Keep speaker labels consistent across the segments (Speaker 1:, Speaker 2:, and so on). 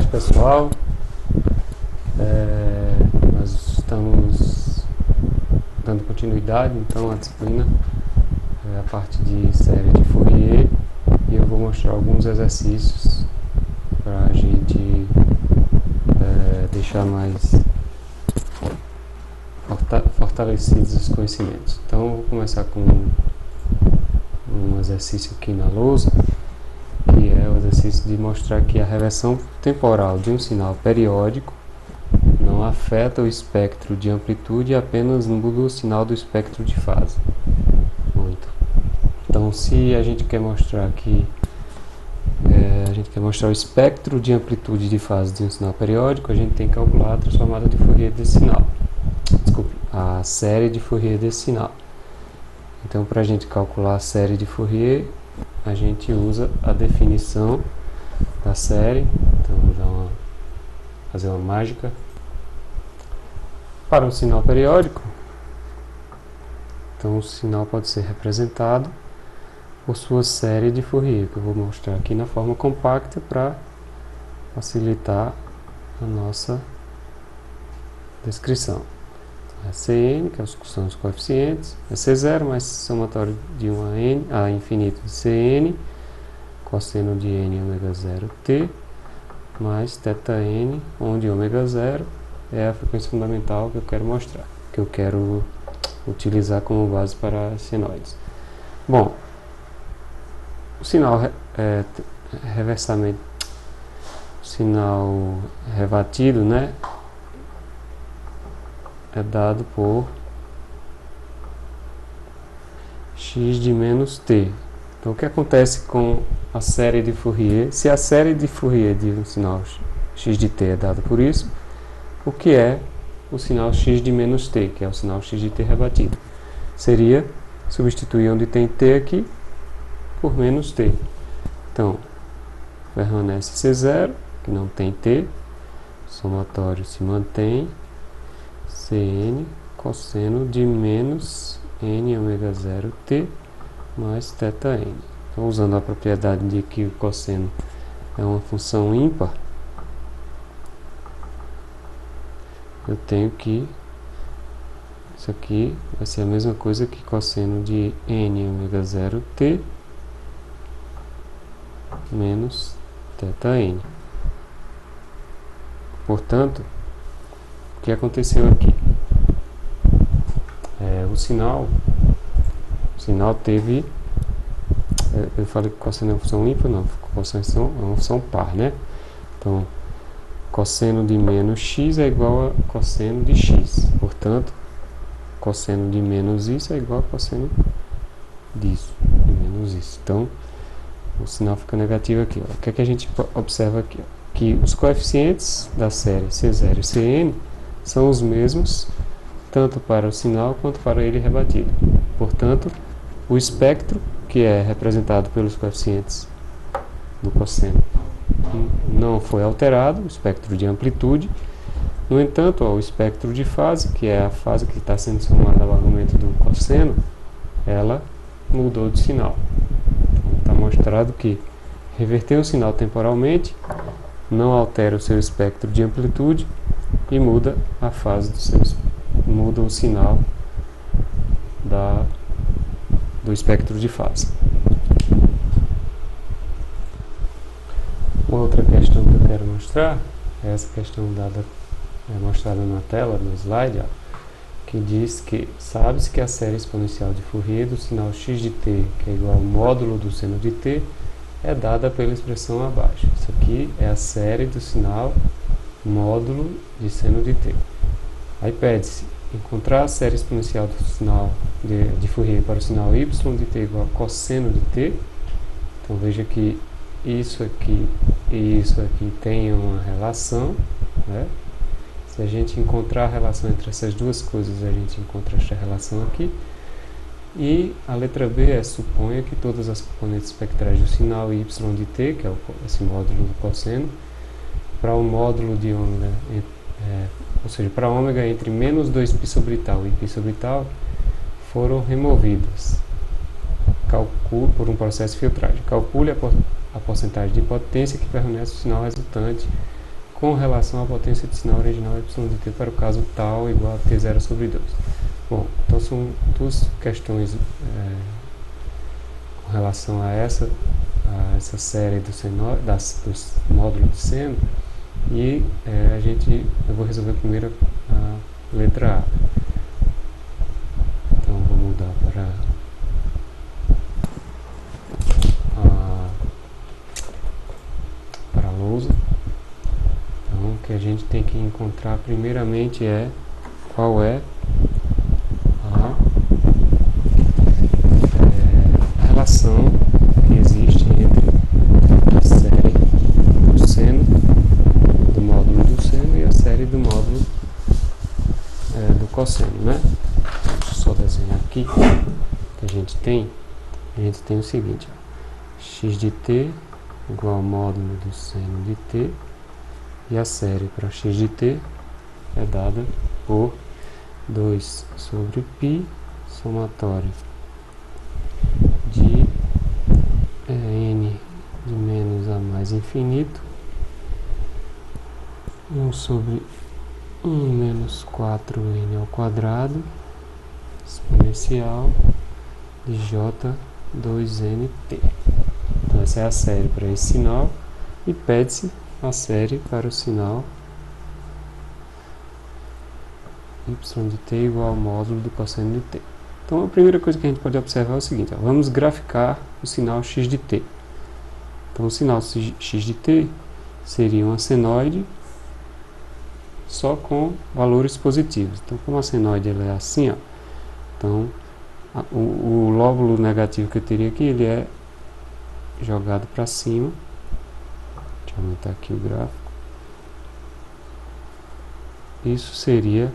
Speaker 1: tarde, pessoal. Nós estamos dando continuidade então à disciplina, a parte de série de Fourier, e eu vou mostrar alguns exercícios para a gente deixar mais fortalecidos os conhecimentos. Então eu vou começar com um exercício aqui na lousa, que é o exercício de mostrar que a reversão temporal de um sinal periódico não afeta o espectro de amplitude e apenas muda o sinal do espectro de fase. Muito. Então, se a gente quer mostrar que o espectro de amplitude e de fase de um sinal periódico, a gente tem que calcular a transformada de Fourier desse sinal. Desculpe, a série de Fourier desse sinal. Então, para a gente calcular a série de Fourier, a gente usa a definição da série. Então, vou fazer uma mágica. Para um sinal periódico, então o sinal pode ser representado por sua série de Fourier, que eu vou mostrar aqui na forma compacta para facilitar a nossa descrição. Então, é Cn, que são os coeficientes, é C0 mais somatório de 1 a infinito de Cn, cosseno de n ômega 0 t, mais θn, onde ômega 0 é a frequência fundamental que eu quero mostrar, que eu quero utilizar como base para senoides. Bom, o sinal rebatido, né, é dado por x de menos t. Então, o que acontece com a série de Fourier? Se a série de Fourier de um sinal x de t é dada por isso, o que é o sinal x de menos t, que é o sinal x de t rebatido? Seria substituir onde tem t aqui por menos t. Então, permanece C0, que não tem t, somatório se mantém, Cn cosseno de menos n ômega 0 t mais θn. Então, usando a propriedade de que o cosseno é uma função ímpar, eu tenho que isso aqui vai ser a mesma coisa que cosseno de n ômega 0 t menos θn. Portanto, o que aconteceu aqui? O sinal teve, eu falei que cosseno é uma função ímpar, não, cosseno é uma função par, né? Então, cosseno de menos x é igual a cosseno de x. Portanto, cosseno de menos isso é igual a cosseno disso, de menos isso. Então, o sinal fica negativo aqui. Ó. O que é que a gente observa aqui? Ó? Que os coeficientes da série C0 e Cn são os mesmos, tanto para o sinal quanto para ele rebatido. Portanto, o espectro, que é representado pelos coeficientes do cosseno, não foi alterado, o espectro de amplitude. No entanto, o espectro de fase, que é a fase que está sendo somada ao argumento do cosseno, ela mudou de sinal. Então, está mostrado que reverter um sinal temporalmente não altera o seu espectro de amplitude e muda a fase muda o sinal do espectro de fase. Uma outra questão que eu quero mostrar é essa questão mostrada na tela, no slide, ó, que diz que sabe-se que a série exponencial de Fourier do sinal x de t, que é igual ao módulo do seno de t, é dada pela expressão abaixo. Isso aqui é a série do sinal módulo de seno de t. Aí pede-se encontrar a série exponencial do sinal de Fourier para o sinal y de t igual a cosseno de t. Então veja que isso aqui e isso aqui tem uma relação, né? Se a gente encontrar a relação entre essas duas coisas, a gente encontra esta relação aqui. E a letra B é suponha que todas as componentes espectrais do sinal y de t, que é esse módulo do cosseno, para o módulo de ômega, ou seja, para ômega entre menos 2π sobre tal e π sobre tal, foram removidas por um processo de filtragem. Calcule a porcentagem de potência que permanece o sinal resultante com relação à potência de sinal original y de t para o caso tal igual a t0 sobre 2. Bom, então são duas questões com relação a essa série dos módulos de seno, e eu vou resolver primeiro a letra A. Então vou mudar para a lousa. Então o que a gente tem que encontrar primeiramente é qual é a relação que existe entre a série do seno, do módulo do seno, e a série do módulo do cosseno, né? Deixa eu só desenhar aqui que a gente tem o seguinte, ó, x de t igual ao módulo do seno de t, e a série para x de t é dada por 2 sobre π somatório de n de menos a mais infinito, 1 sobre 1 menos 4n ao quadrado, exponencial de j2nt. Então essa é a série para esse sinal, e pede-se a série para o sinal y de t igual ao módulo do cosseno de t. Então a primeira coisa que a gente pode observar é o seguinte, ó, vamos graficar o sinal x de t. Então o sinal x de t seria uma senoide só com valores positivos. Então como a senoide ela é assim, ó, então o lóbulo negativo que eu teria aqui, ele é jogado para cima. Deixa eu aumentar aqui o gráfico. Isso seria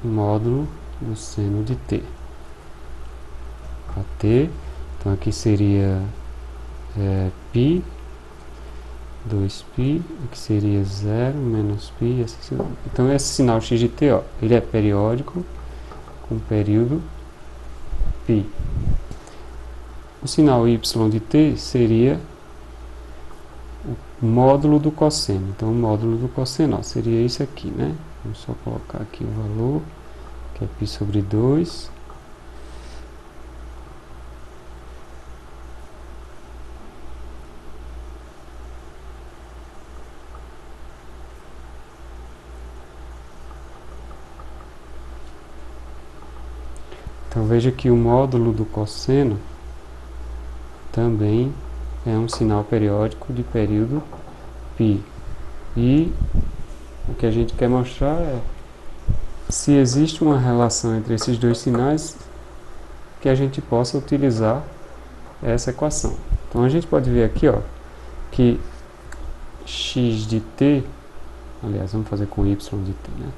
Speaker 1: módulo do seno de t. T, então aqui seria π, 2π, aqui seria 0, menos π, então esse sinal x de t, ó, ele é periódico com período π. O sinal y de t seria o módulo do cosseno. Então o módulo do cosseno, ó, seria isso aqui, né? Vamos só colocar aqui o valor, que é π sobre 2. Então veja que o módulo do cosseno também é um sinal periódico de período π. E o que a gente quer mostrar é se existe uma relação entre esses dois sinais que a gente possa utilizar essa equação. Então a gente pode ver aqui, ó, que x de t, aliás, vamos fazer com y de t, né?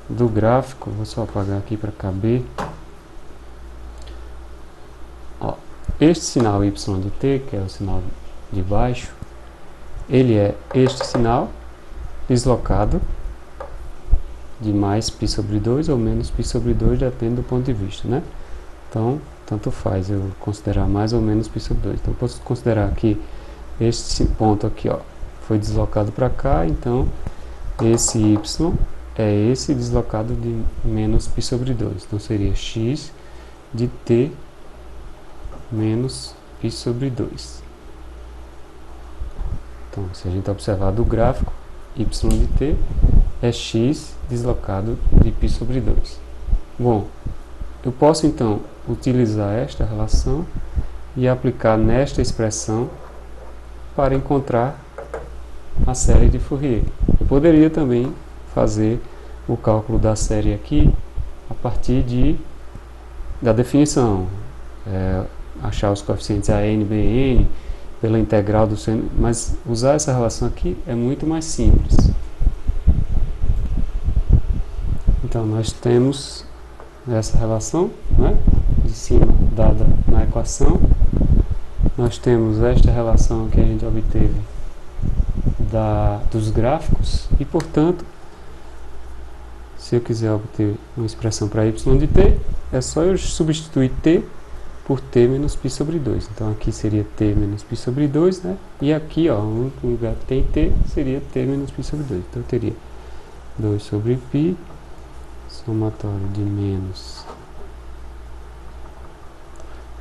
Speaker 1: Do gráfico, vou só apagar aqui para caber. Ó, este sinal y de t, que é o sinal de baixo, ele é este sinal deslocado de mais π sobre 2 ou menos π sobre 2, depende do ponto de vista, né? Então, tanto faz eu considerar mais ou menos π sobre 2. Então, eu posso considerar que este ponto aqui, ó, foi deslocado para cá, então esse y é esse deslocado de menos π sobre 2. Então, seria x de t menos π sobre 2. Então, se a gente observar do gráfico, y de t é x deslocado de π sobre 2. Bom, eu posso então utilizar esta relação e aplicar nesta expressão para encontrar a série de Fourier. Eu poderia também fazer o cálculo da série aqui a partir da definição, achar os coeficientes AN, BN pela integral do seno, mas usar essa relação aqui é muito mais simples. Então nós temos essa relação, né, de cima dada na equação. Nós temos esta relação que a gente obteve dos gráficos e, portanto, se eu quiser obter uma expressão para y de t, é só eu substituir t por t menos π sobre 2. Então aqui seria t menos π sobre 2, né? E aqui, ó, o único lugar que tem t seria t menos π sobre 2. Então eu teria 2 sobre π, somatório de menos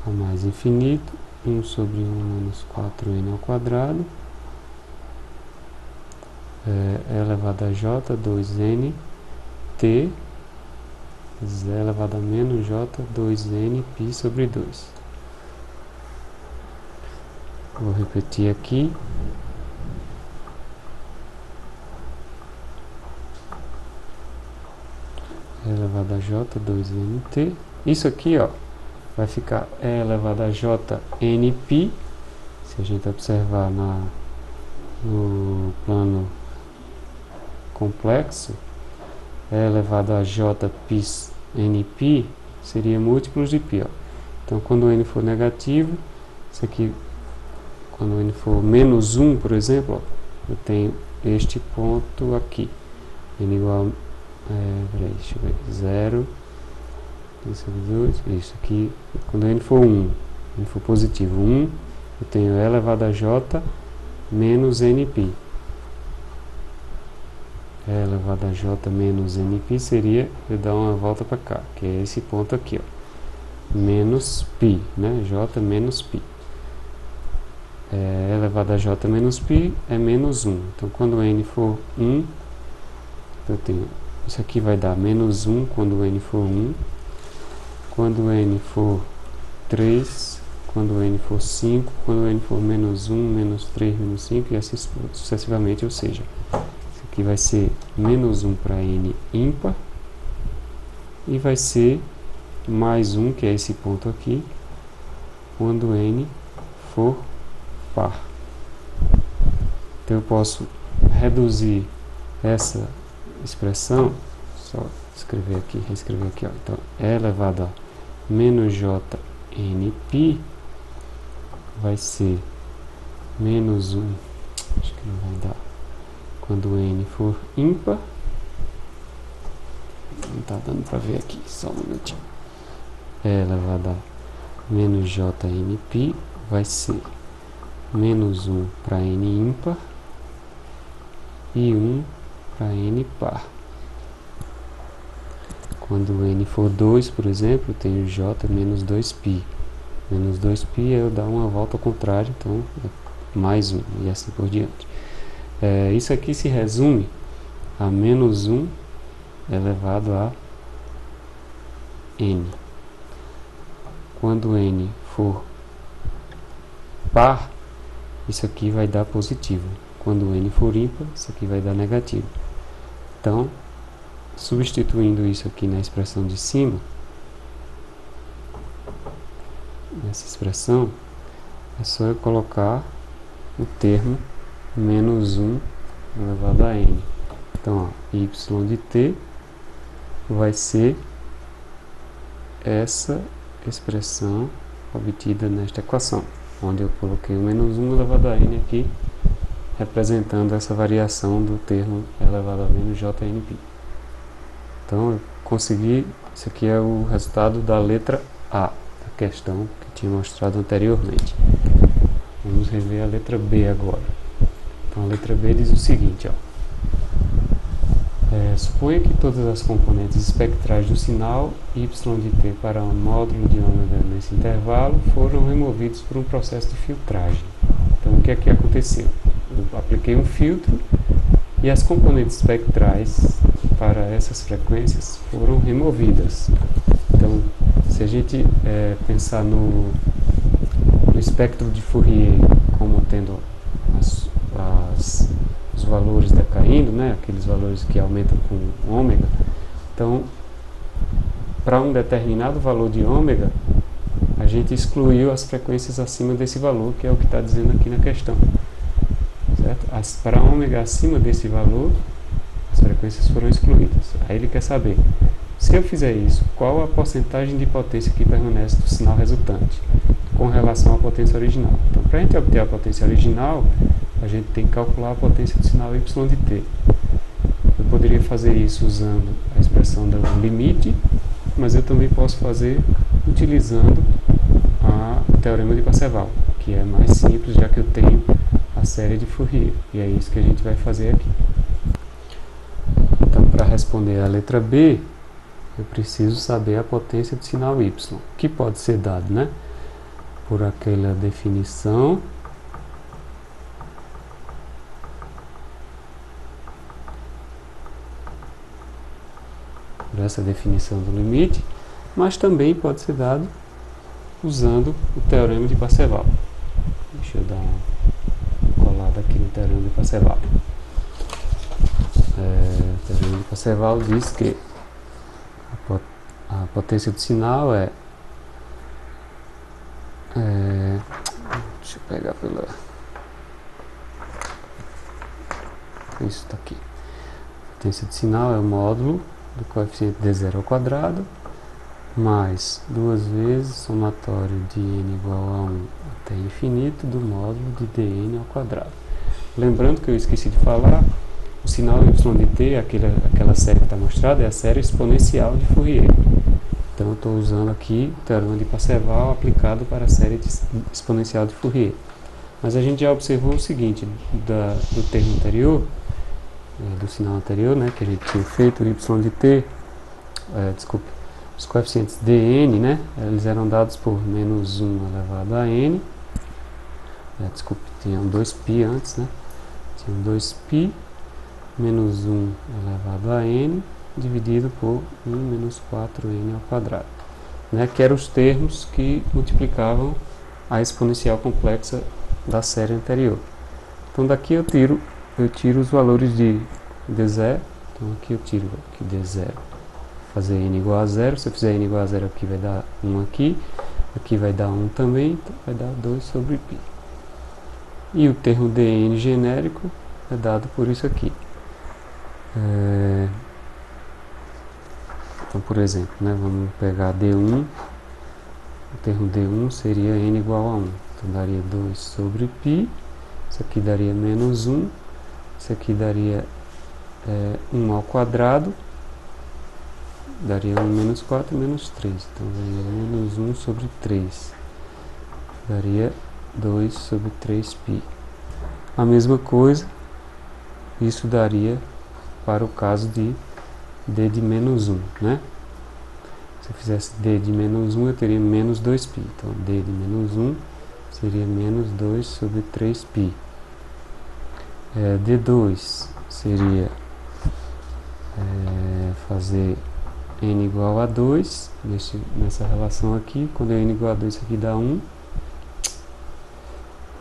Speaker 1: a mais infinito, 1 sobre 1 menos 4n ao quadrado, elevado a j, 2n, t, z elevado a menos j, 2n, π sobre 2. Vou repetir aqui. Elevado a j, 2nt. Isso aqui, ó, vai ficar E elevado a j, nπ. Se a gente observar no plano complexo, E elevado a j π nπ seria múltiplos de π. Ó. Então, quando o n for negativo, isso aqui, quando o n for menos 1, por exemplo, ó, eu tenho este ponto aqui. N igual peraí, deixa eu ver, 0, isso sobre 2, isso aqui, quando n for 1, n for positivo 1, eu tenho E elevado a j menos nπ. E elevado a j menos nπ seria eu dar uma volta para cá, que é esse ponto aqui, ó, menos π, né, j menos π. E elevado a j menos π é menos 1. Então, quando n for 1, eu tenho, isso aqui vai dar menos 1 quando n for 1, quando n for 3, quando n for 5, quando n for menos 1, menos 3, menos 5, e assim sucessivamente, ou seja, isso aqui vai ser menos 1 para n ímpar, e vai ser mais 1, que é esse ponto aqui, quando n for par. Então eu posso reduzir essa expressão, só escrever aqui, reescrever aqui, ó. Então E elevado a menos j nπ vai ser menos 1, acho que não vai dar, quando n for ímpar, não está dando para ver aqui, só um minutinho. E elevado a menos j nπ vai ser menos 1 para n ímpar e 1 para n par. Quando n for 2, por exemplo, eu tenho j menos 2π. Menos 2π eu dar uma volta ao contrário, então é mais 1 e assim por diante. Isso aqui se resume a menos 1 elevado a n. Quando n for par, isso aqui vai dar positivo. Quando n for ímpar, isso aqui vai dar negativo. Então, substituindo isso aqui na expressão de cima, nessa expressão, é só eu colocar o termo menos 1 elevado a n. Então, ó, y de t vai ser essa expressão obtida nesta equação, onde eu coloquei o menos 1 elevado a n aqui, representando essa variação do termo elevado a menos jnπ. Então, eu consegui, isso aqui é o resultado da letra A, da questão que tinha mostrado anteriormente. Vamos rever a letra B agora. Então, a letra B diz o seguinte, ó. Suponha que todas as componentes espectrais do sinal y de t para um módulo de ômega nesse intervalo foram removidos por um processo de filtragem. Então, o que é que aconteceu? Eu apliquei um filtro e as componentes espectrais para essas frequências foram removidas. Então, se a gente pensar no espectro de Fourier como tendo os valores decaindo, né, aqueles valores que aumentam com ômega, então, para um determinado valor de ômega, a gente excluiu as frequências acima desse valor, que é o que está dizendo aqui na questão. Certo? Para ômega acima desse valor, as frequências foram excluídas. Aí ele quer saber, se eu fizer isso, qual a porcentagem de potência que permanece do sinal resultante com relação à potência original. Então, para a gente obter a potência original, a gente tem que calcular a potência do sinal y de t. Eu poderia fazer isso usando a expressão do limite, mas eu também posso fazer utilizando o teorema de Parseval, que é mais simples, já que eu tenho a série de Fourier, e é isso que a gente vai fazer aqui. Então, para responder a letra B, eu preciso saber a potência do sinal y, que pode ser dado, né, por aquela definição por essa definição do limite, mas também pode ser dado usando o teorema de Parseval. Deixa eu dar uma colada aqui no teorema de Parseval. O teorema de Parseval diz que a potência do sinal deixa eu pegar pela... Isso está aqui. A potência do sinal é o módulo do coeficiente d0 ao quadrado mais 2 vezes o somatório de n igual a 1 até infinito do módulo de dn ao quadrado. Lembrando que eu esqueci de falar, o sinal y de t, aquela série que está mostrada, é a série exponencial de Fourier. Então eu estou usando aqui o teorema de Parseval aplicado para a série exponencial de Fourier. Mas a gente já observou o seguinte, do termo anterior, do sinal anterior, né, que a gente tinha feito, o y de t, os coeficientes dn, né, eles eram dados por menos 1 elevado a n, tinham 2π antes, né, tinham 2π menos 1 elevado a n, dividido por 1 menos 4n ao quadrado, né, que eram os termos que multiplicavam a exponencial complexa da série anterior. Então daqui eu tiro os valores de d0, então aqui eu tiro aqui d0, fazer n igual a 0, se eu fizer n igual a 0 aqui vai dar 1 aqui vai dar 1 também, então vai dar 2 sobre π. E o termo dn genérico é dado por isso aqui. Então, por exemplo, né, vamos pegar d1, o termo d1 seria n igual a 1, então daria 2 sobre π, isso aqui daria menos 1, isso aqui daria 1 ao quadrado, daria 1 menos 4 menos 3, então daria menos 1 sobre 3, daria 2 sobre 3π. A mesma coisa, isso daria para o caso de d de menos 1, né? Se eu fizesse d de menos 1, eu teria menos 2π, então d de menos 1 seria menos 2 sobre 3π. D2 seria fazer n igual a 2, nessa relação aqui, quando n igual a 2, isso aqui dá 1,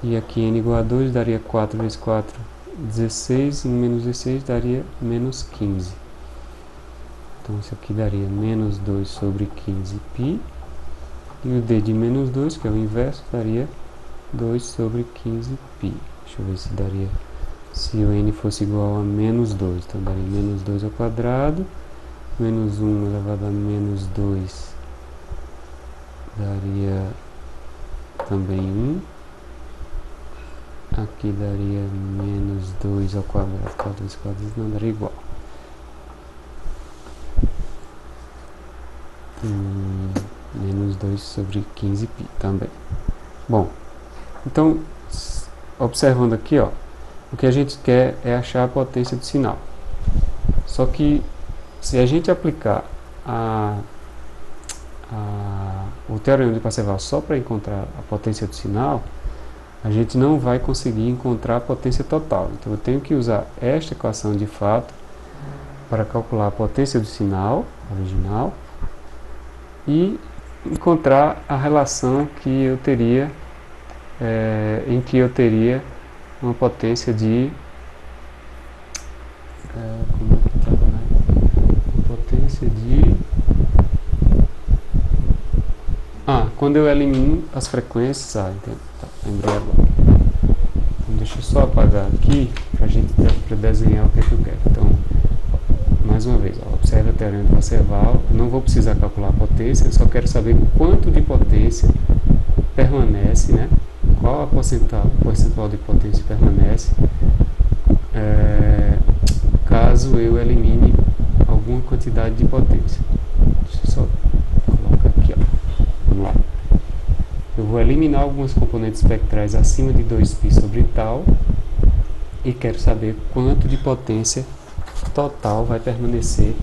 Speaker 1: e aqui n igual a 2 daria 4 vezes 4, 16, 1 menos 16 daria menos 15. Então isso aqui daria menos 2 sobre 15π, e o d de menos 2, que é o inverso, daria 2 sobre 15π. Deixa eu ver se daria, se o n fosse igual a menos 2, então daria menos 2 ao quadrado, menos 1 elevado a menos 2 daria também 1, aqui daria menos 2 ao quadrado, 4 vezes 4 não daria igual. Menos 2 sobre 15π também. Bom, então, observando aqui, ó, o que a gente quer é achar a potência do sinal. Só que, se a gente aplicar o teorema de Parseval só para encontrar a potência do sinal, a gente não vai conseguir encontrar a potência total. Então eu tenho que usar esta equação de fato para calcular a potência do sinal original e encontrar a relação que eu teria, em que eu teria uma potência de... como é que estava, né? Uma potência de... quando eu elimino as frequências... entendo. Tá, lembrei agora. Então, deixa eu só apagar aqui para a gente desenhar o que eu quero. Então, mais uma vez, observe o teorema de Parseval. Eu não vou precisar calcular a potência, eu só quero saber quanto de potência permanece, né? Qual a percentual de potência permanece caso eu elimine alguma quantidade de potência. Deixa eu só colocar aqui, ó. Vamos lá. Eu vou eliminar algumas componentes espectrais acima de 2π sobre tal e quero saber quanto de potência total vai permanecer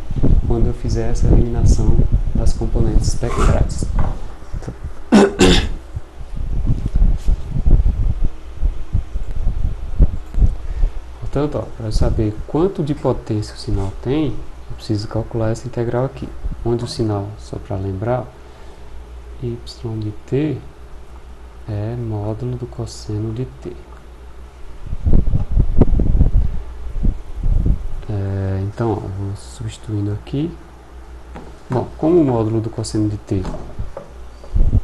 Speaker 1: quando eu fizer essa eliminação das componentes espectrais. Portanto, para eu saber quanto de potência o sinal tem, eu preciso calcular essa integral aqui, onde o sinal, só para lembrar, y de t é módulo do cosseno de t. Então, ó, vou substituindo aqui. Bom, como o módulo do cosseno de t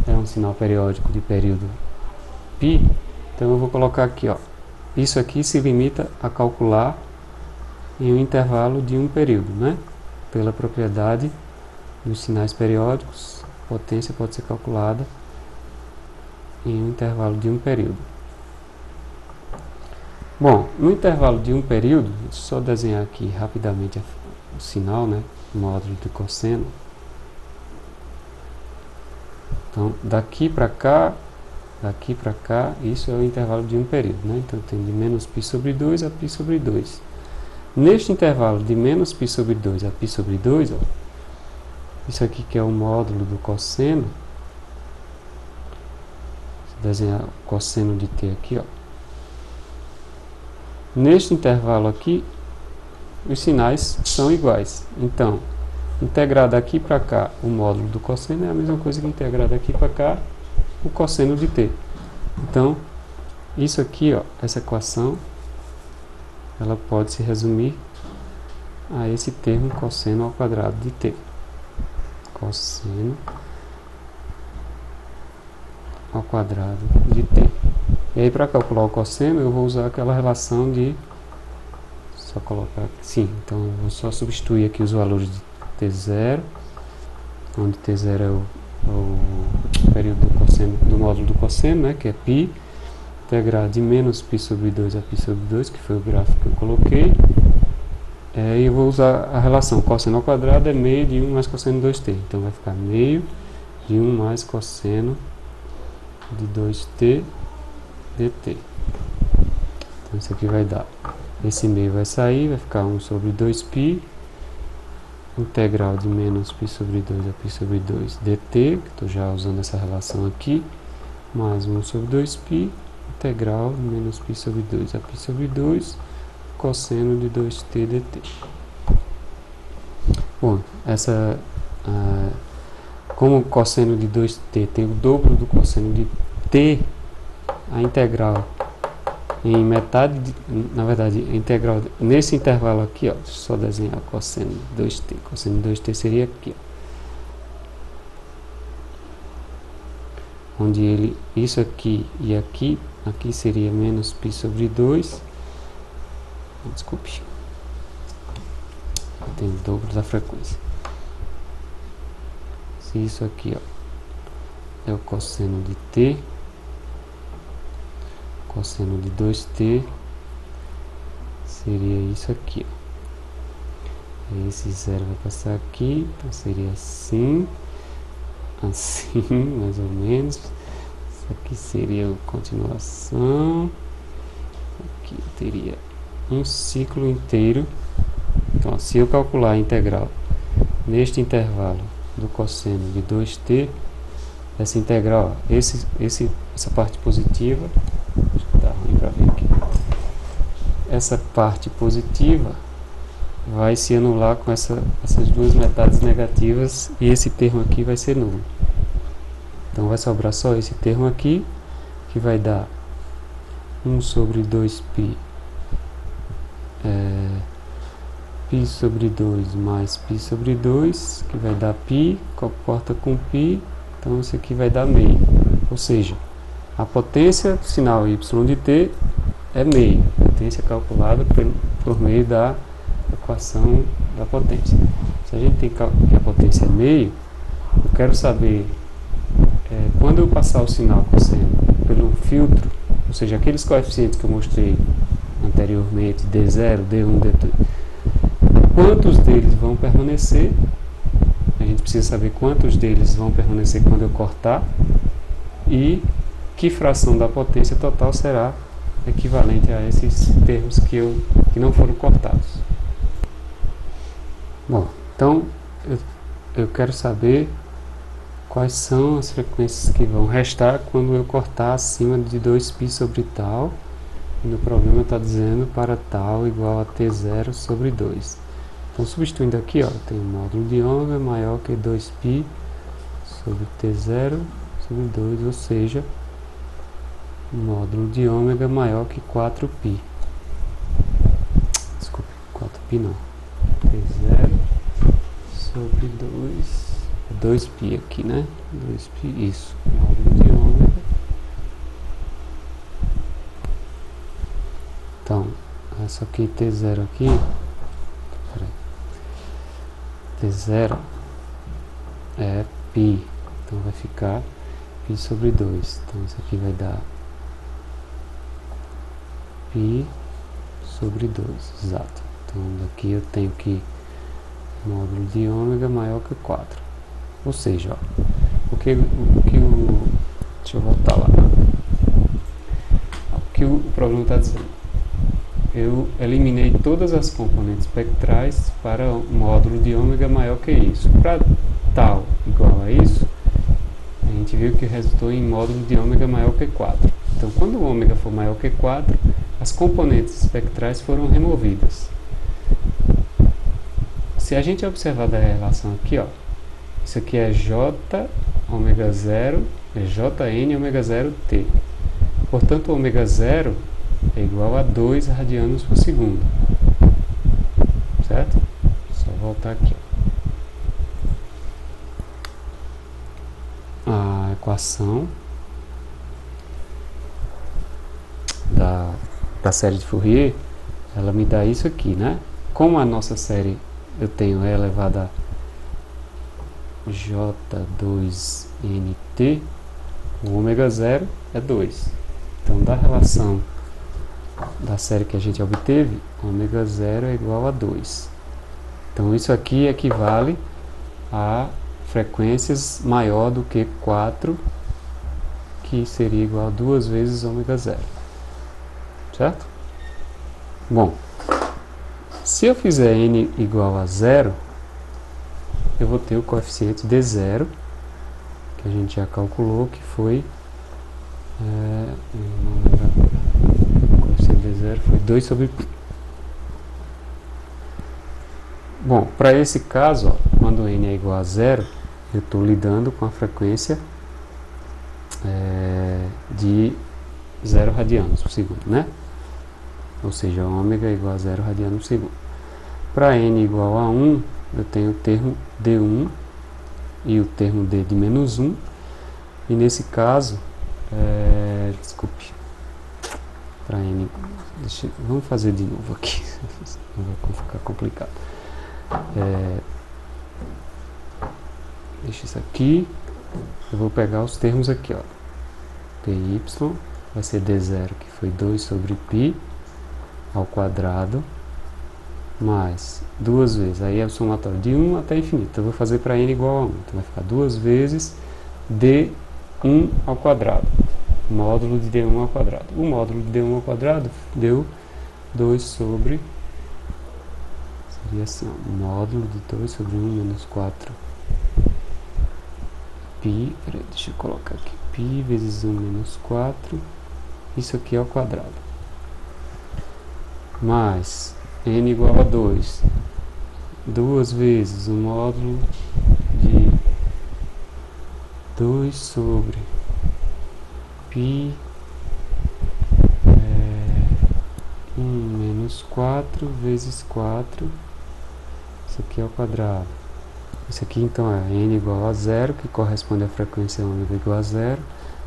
Speaker 1: é um sinal periódico de período π, então eu vou colocar aqui, ó, isso aqui se limita a calcular em um intervalo de um período, né? Pela propriedade dos sinais periódicos, a potência pode ser calculada em um intervalo de um período. Bom, no intervalo de um período, deixa eu só desenhar aqui rapidamente o sinal, né? O módulo do cosseno. Então, daqui para cá, isso é o intervalo de um período, né? Então, tem de menos π sobre 2 a π sobre 2. Neste intervalo de menos π sobre 2 a π sobre 2, ó, isso aqui que é o módulo do cosseno, vou desenhar o cosseno de t aqui, ó. Neste intervalo aqui, os sinais são iguais. Então, integrar daqui para cá o módulo do cosseno é a mesma coisa que integrar daqui para cá o cosseno de t. Então, isso aqui, ó, essa equação, ela pode se resumir a esse termo cosseno ao quadrado de t. Cosseno ao quadrado de t. E aí, para calcular o cosseno, eu vou usar aquela relação de... Só colocar aqui. Sim, então eu vou só substituir aqui os valores de t0, onde t0 é o período do cosseno, do módulo do cosseno, né, que é π, integrar de menos π sobre 2 a π sobre 2, que foi o gráfico que eu coloquei. E eu vou usar a relação cosseno ao quadrado é meio de 1 mais cosseno de 2t. Então vai ficar meio de 1 mais cosseno de 2t dt. Então isso aqui vai dar, esse meio vai sair, vai ficar 1 sobre 2π, integral de menos π sobre 2 a π sobre 2 dt, que estou já usando essa relação aqui, mais 1 sobre 2π, integral de menos π sobre 2 a π sobre 2, cosseno de 2t dt. Bom, como o cosseno de 2t tem o dobro do cosseno de t, a integral em metade, na verdade, a integral nesse intervalo aqui, ó, deixa eu só desenhar o cosseno de 2t. Cosseno de 2t seria aqui, ó, onde ele, isso aqui e aqui seria menos π sobre 2. Desculpe, tem o dobro da frequência. Se isso aqui, ó, é o cosseno de t, cosseno de 2t seria isso aqui, ó. Esse zero vai passar aqui, então seria assim, assim, mais ou menos. Isso aqui seria a continuação. Aqui eu teria um ciclo inteiro. Então, se eu calcular a integral neste intervalo do cosseno de 2t, essa integral, ó, essa parte positiva, acho que tá ruim para ver aqui, essa parte positiva vai se anular com essas duas metades negativas e esse termo aqui vai ser nulo. Então vai sobrar só esse termo aqui, que vai dar 1 sobre 2π π sobre 2 mais π sobre 2, que vai dar π, corta com π, então isso aqui vai dar meio. Ou seja, a potência do sinal y de t é meio, potência calculada por meio da equação da potência. Se a gente tem que a potência é meio, eu quero saber, quando eu passar o sinal cosseno pelo filtro, ou seja, aqueles coeficientes que eu mostrei anteriormente, D0, D1, D2, quantos deles vão permanecer? A gente precisa saber quantos deles vão permanecer quando eu cortar e que fração da potência total será equivalente a esses termos que não foram cortados. Bom, então eu quero saber quais são as frequências que vão restar quando eu cortar acima de 2π sobre tal. E no problema está dizendo para tal igual a T0 sobre 2. Então, substituindo aqui, ó, tem um módulo de ômega maior que 2π sobre T0 sobre 2, ou seja, um módulo de ômega maior que 4π. Desculpe, 4π não. T0 sobre 2, 2π aqui, né? 2π, isso, módulo de ômega. Então, essa aqui, T0 aqui, T0 é π, então vai ficar π sobre 2, então isso aqui vai dar π sobre 2, exato. Então daqui eu tenho que módulo de ômega maior que 4, ou seja, ó, deixa eu voltar lá, o que o problema está dizendo. Eu eliminei todas as componentes espectrais para um módulo de ômega maior que isso. Para tal igual a isso, a gente viu que resultou em módulo de ômega maior que 4. Então, quando o ômega for maior que 4, as componentes espectrais foram removidas. Se a gente observar da relação aqui, ó, isso aqui é J ômega 0, é Jn ômega 0 T. Portanto, o ômega 0 é igual a 2 radianos por segundo, certo? Só voltar aqui, ó. A equação da série de Fourier, ela me dá isso aqui, né? Como a nossa série eu tenho E elevado a J2NT, o ômega 0 é 2. Então, da relação da série que a gente obteve, ômega 0 é igual a 2. Então, isso aqui equivale a frequências maior do que 4, que seria igual a 2 vezes ômega 0. Certo? Bom, se eu fizer n igual a 0, eu vou ter o coeficiente D0, que a gente já calculou, que foi D0 foi 2 sobre π. Bom, para esse caso, ó, quando n é igual a 0, eu estou lidando com a frequência de 0 radianos por segundo, né? Ou seja, ômega é igual a 0 radianos por segundo. Para n igual a 1, eu tenho o termo D1 e o termo D de menos 1. E nesse caso, desculpe, para n, vamos fazer de novo aqui, não vai ficar complicado. Deixa isso aqui, eu vou pegar os termos aqui, ó. Dy vai ser D0, que foi 2 sobre π ao quadrado, mais 2 vezes, aí é o somatório de 1 até infinito, eu vou fazer para n igual a 1, então vai ficar 2 vezes D1 ao quadrado, módulo de D1 ao quadrado. O módulo de D1 ao quadrado deu 2 sobre, seria assim, ó, módulo de 2 sobre 1 menos 4 π, deixa eu colocar aqui, π vezes 1 menos 4, isso aqui ao quadrado, mais n igual a 2, 2 vezes o módulo de 2 sobre π 1 menos 4 vezes 4, isso aqui ao quadrado. Isso aqui então é n igual a 0, que corresponde à frequência ômega igual a 0.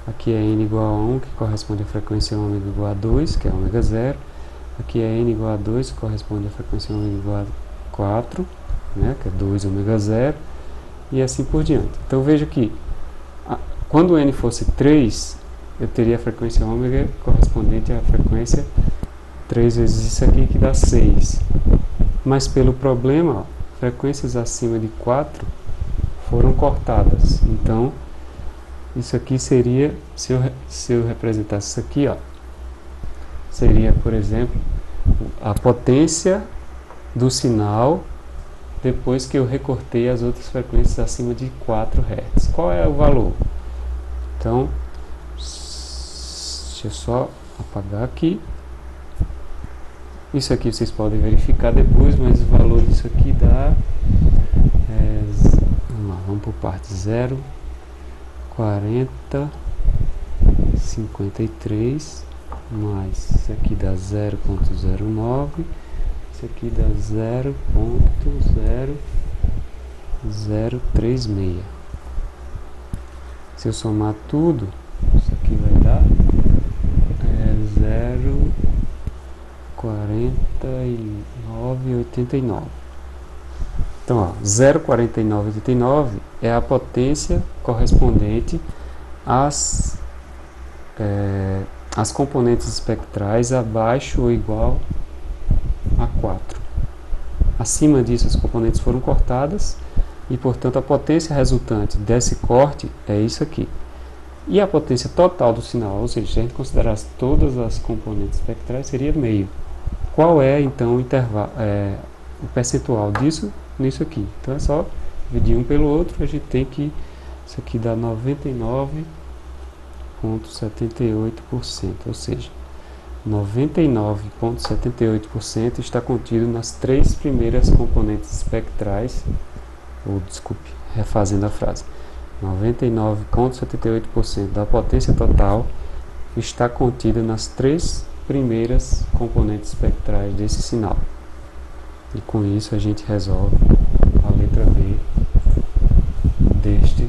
Speaker 1: Aqui é n igual a 1, que corresponde à frequência ômega igual a 2, que é ômega 0. Aqui é n igual a 2, que corresponde à frequência ômega igual a 4, né, que é 2 ômega 0, e assim por diante. Então veja que quando n fosse 3, eu teria a frequência ômega correspondente à frequência 3 vezes isso aqui, que dá 6. Mas pelo problema, ó, frequências acima de 4 foram cortadas. Então, Isso aqui seria, se eu representasse isso aqui, ó, seria, por exemplo, a potência do sinal depois que eu recortei as outras frequências acima de 4 Hz. Qual é o valor? Então, deixa eu só apagar aqui. Isso aqui vocês podem verificar depois, mas o valor disso aqui dá... vamos lá, vamos por parte 0, 40, 53, mais isso aqui dá 0.09, isso aqui dá 0.0036. Se eu somar tudo, isso aqui vai dar 0,4989. Então, ó, 0,4989 é a potência correspondente às componentes espectrais abaixo ou igual a 4. Acima disso, as componentes foram cortadas e, portanto, a potência resultante desse corte é isso aqui. E a potência total do sinal, ou seja, se a gente considerasse todas as componentes espectrais, seria meio. Qual é, então, o percentual disso nisso aqui? Então, é só dividir um pelo outro, a gente tem que... Isso aqui dá 99,78%, ou seja, 99,78% está contido nas 3 primeiras componentes espectrais, ou desculpe, refazendo a frase, 99,78% da potência total está contida nas 3 primeiras componentes espectrais desse sinal. E com isso a gente resolve a letra B deste